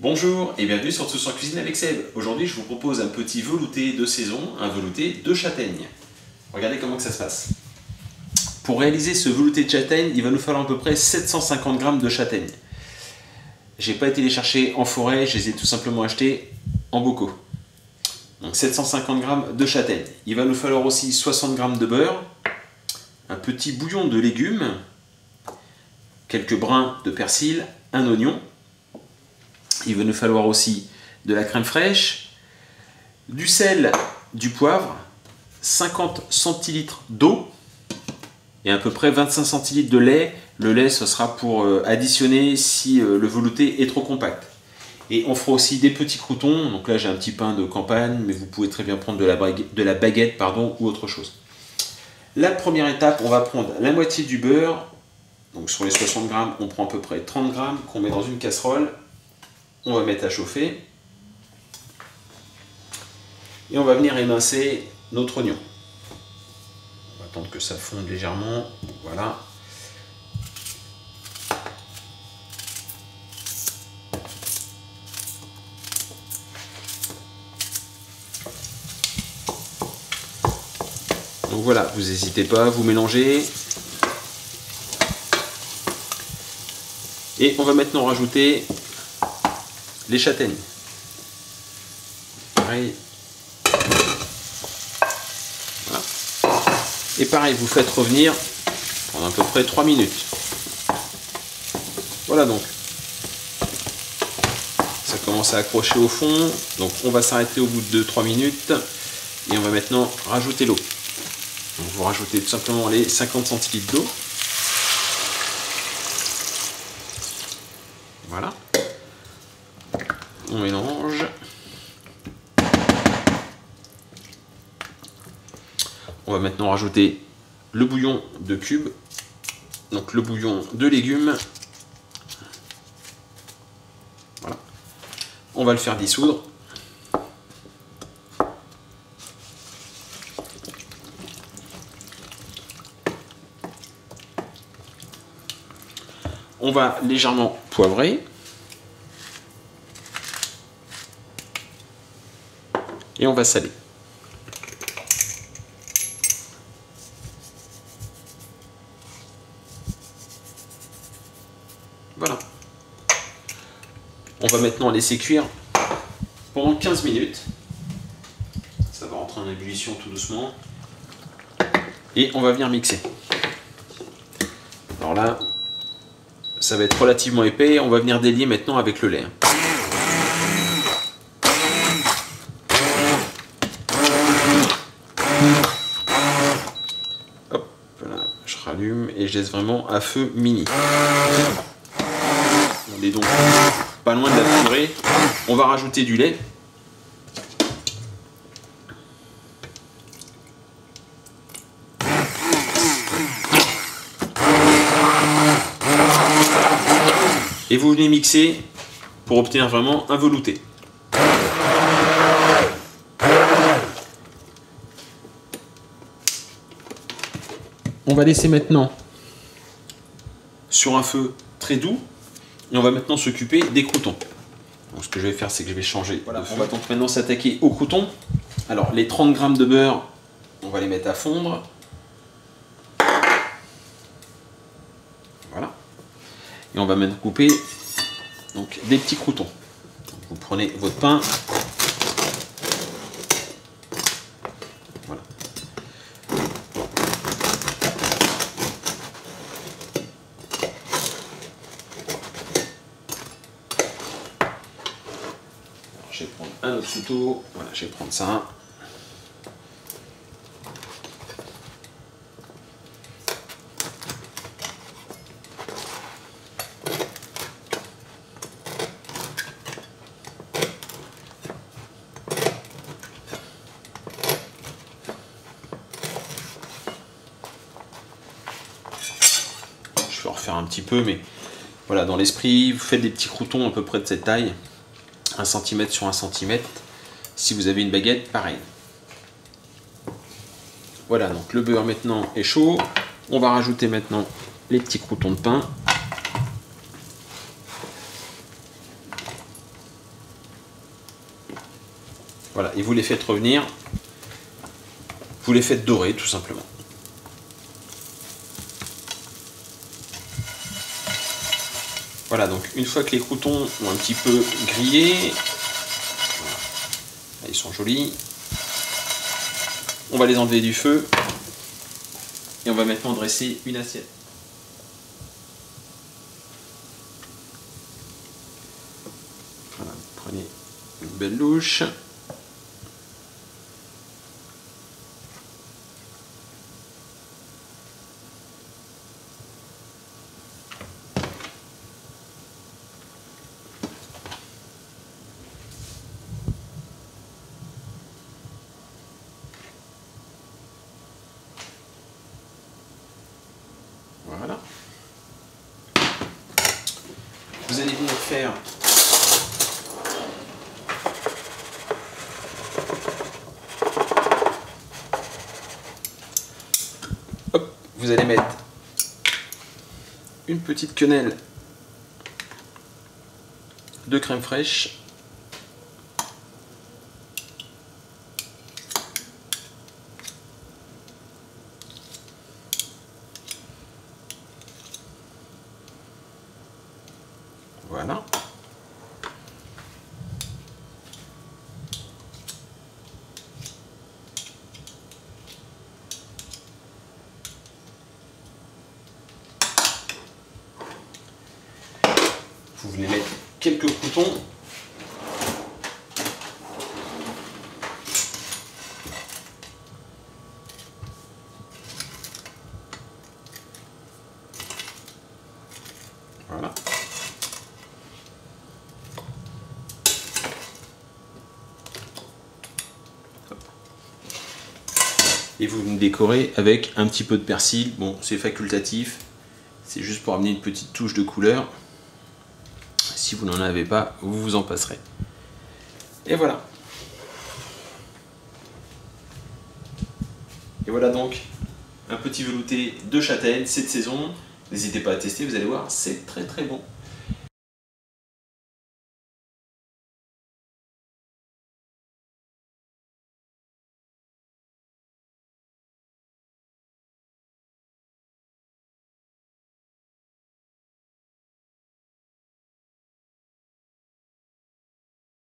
Bonjour et bienvenue sur Tous en Cuisine avec Seb. Aujourd'hui je vous propose un petit velouté de saison, un velouté de châtaigne. Regardez comment que ça se passe. Pour réaliser ce velouté de châtaigne, il va nous falloir à peu près 750 g de châtaigne. J'ai pas été les chercher en forêt, je les ai tout simplement achetés en bocaux. Donc 750 g de châtaigne. Il va nous falloir aussi 60 g de beurre, un petit bouillon de légumes, quelques brins de persil, un oignon. Il va nous falloir aussi de la crème fraîche, du sel, du poivre, 50 centilitres d'eau et à peu près 25 centilitres de lait. Le lait, ce sera pour additionner si le velouté est trop compact. Et on fera aussi des petits croûtons. Donc là, j'ai un petit pain de campagne, mais vous pouvez très bien prendre de la baguette ou autre chose. La première étape, on va prendre la moitié du beurre. Donc sur les 60 g, on prend à peu près 30 g qu'on met dans une casserole. On va mettre à chauffer et on va venir émincer notre oignon. On va attendre que ça fonde légèrement. Voilà. Donc voilà, vous n'hésitez pas, vous mélangez. Et on va maintenant rajouter les châtaignes. Pareil. Voilà. Et pareil, vous faites revenir pendant à peu près 3 minutes. Voilà donc. Ça commence à accrocher au fond. Donc on va s'arrêter au bout de 2-3 minutes. Et on va maintenant rajouter l'eau. Donc vous rajoutez tout simplement les 50 centilitres d'eau. Voilà. On mélange. On va maintenant rajouter le bouillon de cubes, donc le bouillon de légumes. Voilà. On va le faire dissoudre. On va légèrement poivrer. Et on va saler. Voilà. On va maintenant laisser cuire pendant 15 minutes. Ça va rentrer en ébullition tout doucement. Et on va venir mixer. Alors là, ça va être relativement épais. On va venir délier maintenant avec le lait. Hop, voilà, je rallume et je laisse vraiment à feu mini. On est donc pas loin de la purée. On va rajouter du lait. Et vous venez mixer pour obtenir vraiment un velouté. On va laisser maintenant sur un feu très doux et on va maintenant s'occuper des croûtons. Donc ce que je vais faire, c'est que je vais changer. Voilà, on va donc maintenant s'attaquer aux croûtons. Alors les 30 g de beurre, on va les mettre à fondre. Voilà. Et on va maintenant couper donc des petits croûtons. Donc, vous prenez votre pain. Voilà. Je vais prendre un autre couteau. Voilà, je vais prendre ça. Je vais en refaire un petit peu, mais voilà, dans l'esprit, vous faites des petits croûtons à peu près de cette taille. 1 cm sur 1 cm. Si vous avez une baguette, pareil. Voilà, donc le beurre maintenant est chaud. On va rajouter maintenant les petits croûtons de pain. Voilà, et vous les faites revenir, vous les faites dorer tout simplement. Voilà, donc une fois que les croûtons ont un petit peu grillé, voilà, là, ils sont jolis, on va les enlever du feu et on va maintenant dresser une assiette. Voilà, prenez une belle louche. Voilà. Vous allez venir faire hop, vous allez mettre une petite quenelle de crème fraîche. Voilà. Vous venez mettre quelques croûtons. Voilà. Et vous me décorez avec un petit peu de persil. Bon, c'est facultatif, c'est juste pour amener une petite touche de couleur. Si vous n'en avez pas, vous vous en passerez. Et voilà. Et voilà donc un petit velouté de châtaigne, c'est de saison. N'hésitez pas à tester, vous allez voir, c'est très très bon.